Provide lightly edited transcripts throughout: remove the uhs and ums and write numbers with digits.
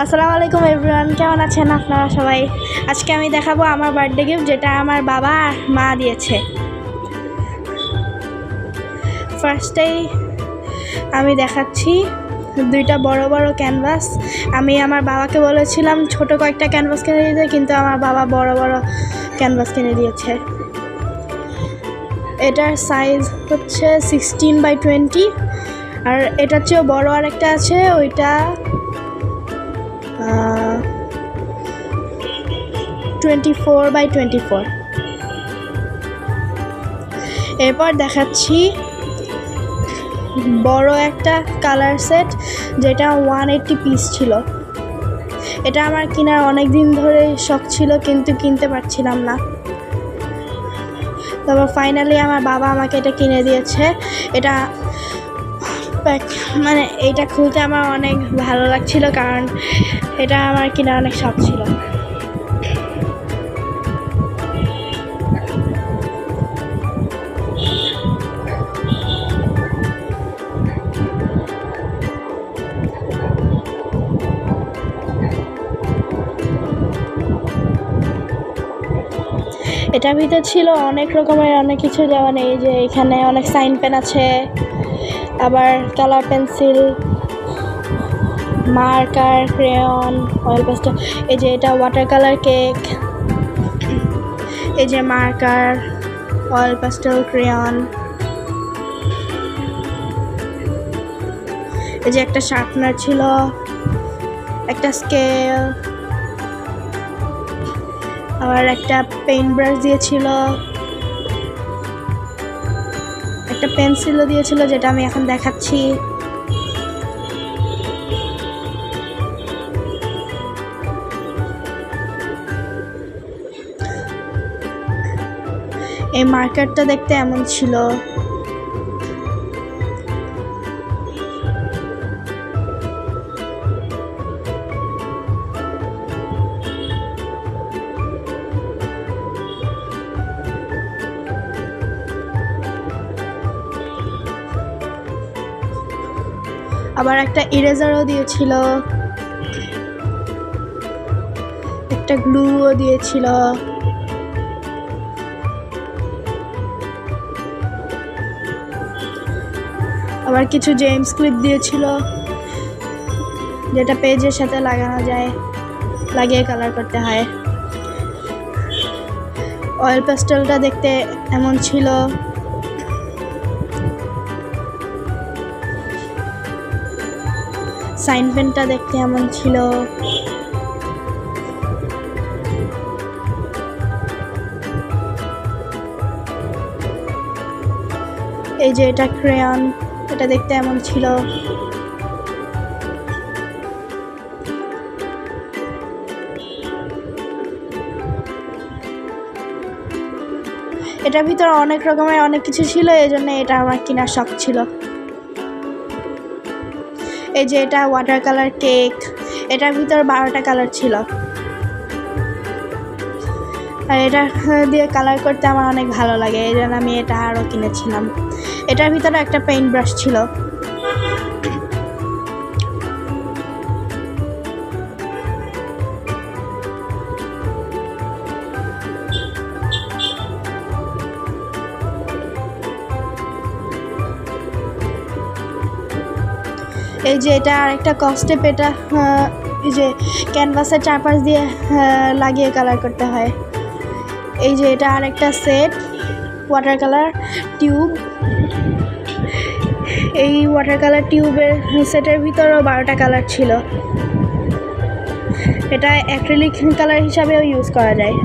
আসসালামু আলাইকুম এভরিওয়ান, কেমন আছেন আপনারা সবাই? আজকে আমি দেখাবো আমার বার্থডে গিফট, যেটা আমার বাবা আর মা দিয়েছে। ফার্স্টেই আমি দেখাচ্ছি দুইটা বড় বড় ক্যানভাস। আমি আমার বাবাকে বলেছিলাম ছোট কয়েকটা ক্যানভাস কিনে দিতে, কিন্তু আমার বাবা বড় বড় ক্যানভাস কিনে দিয়েছে। এটার সাইজ হচ্ছে 16x20, আর এটার চেয়েও বড় আরেকটা আছে, ওইটা 24x24। এরপর দেখাচ্ছি বড় একটা কালার সেট, যেটা 180 পিস ছিল। এটা আমার কেনার অনেক দিন ধরে শখ ছিল, কিন্তু কিনতে পারছিলাম না। তারপর ফাইনালি আমার বাবা আমাকে এটা কিনে দিয়েছে। এটা এইটা খুলতে আমার অনেক ভালো লাগছিল, কারণ এটা আমার কেনার অনেক শখ ছিল। এটার ভিতরে ছিল অনেক রকমের অনেক কিছু, যেমন এই যে এখানে অনেক সাইন পেন আছে, আবার colour pencil, marker, crayon, oil pastel. এই যে এটা ওয়াটার কালার কেক, এই যে মার্কার, অয়েল পেস্টেল, ক্রেয়ন, এই যে একটা শার্পনার ছিল, একটা স্কেল, আবার একটা পেইন্ট ব্রাশ দিয়েছিল, একটা পেন্সিলও দিয়েছিল, যেটা আমি এখন দেখাচ্ছি। এই মার্কারটা দেখতে এমন ছিল। আবার একটা ইরেজারও দিয়েছিল, একটা গ্লুও দিয়েছিল, আবার কিছু জেমস ক্লিপ দিয়েছিল, যেটা পেজের সাথে লাগানো যায়, লাগিয়ে কালার করতে হয়। অয়েল পেস্টেলটা দেখতে এমন ছিল। সাইন পেনটা দেখতে এমন ছিল। এই যে এটা ক্রেয়ন, এটা দেখতে এমন ছিল। এটার ভিতরে অনেক রকমের অনেক কিছু ছিল, এই জন্য এটা আমার কেনার শখ ছিল। এই যে এটা ওয়াটার কালার কেক, এটার ভিতরে 12টা কালার ছিল, আর এটা দিয়ে কালার করতে আমার অনেক ভালো লাগে, এই জন্য আমি এটা আরও কিনেছিলাম। এটার ভিতরে একটা পেইন্ট ব্রাশ ছিল। এই যে এটা আরেকটা কস্টেপ, এটা এই যে ক্যানভাসের চারপাশ দিয়ে লাগিয়ে কালার করতে হয়। এই যে এটা আরেকটা সেট, ওয়াটার কালার টিউব। এই ওয়াটার কালার টিউবের সেটের ভিতরেও 12টা কালার ছিল। এটা অ্যাক্রিলিক কালার হিসাবেও ইউজ করা যায়।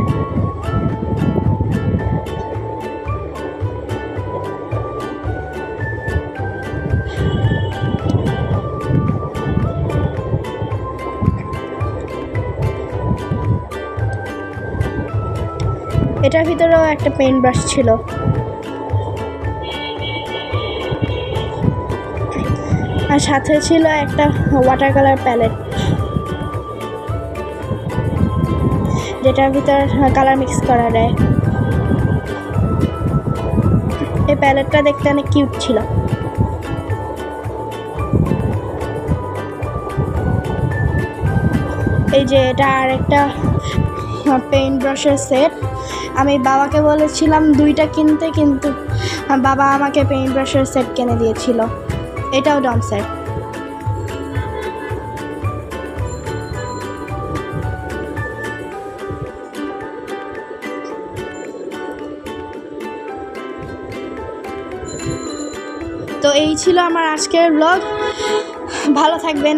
এটার ভিতরেও একটা পেইন্ট ব্রাশ ছিল। আর সাথে ছিল একটা ওয়াটার কালার প্যালেট, যেটার ভিতর কালার মিক্স করা যায়। এই প্যালেটটা দেখতে অনেক কিউট ছিল। এই যে এটা আর একটা পেইন্ট ব্রাশের সেট। আমি বাবাকে বলেছিলাম 2টা কিনতে, কিন্তু বাবা আমাকে পেইন্ট ব্রাশের সেট কিনে দিয়েছিল। এটাও ডমসের। তো এই ছিল আমার আজকের ব্লগ। ভালো থাকবেন।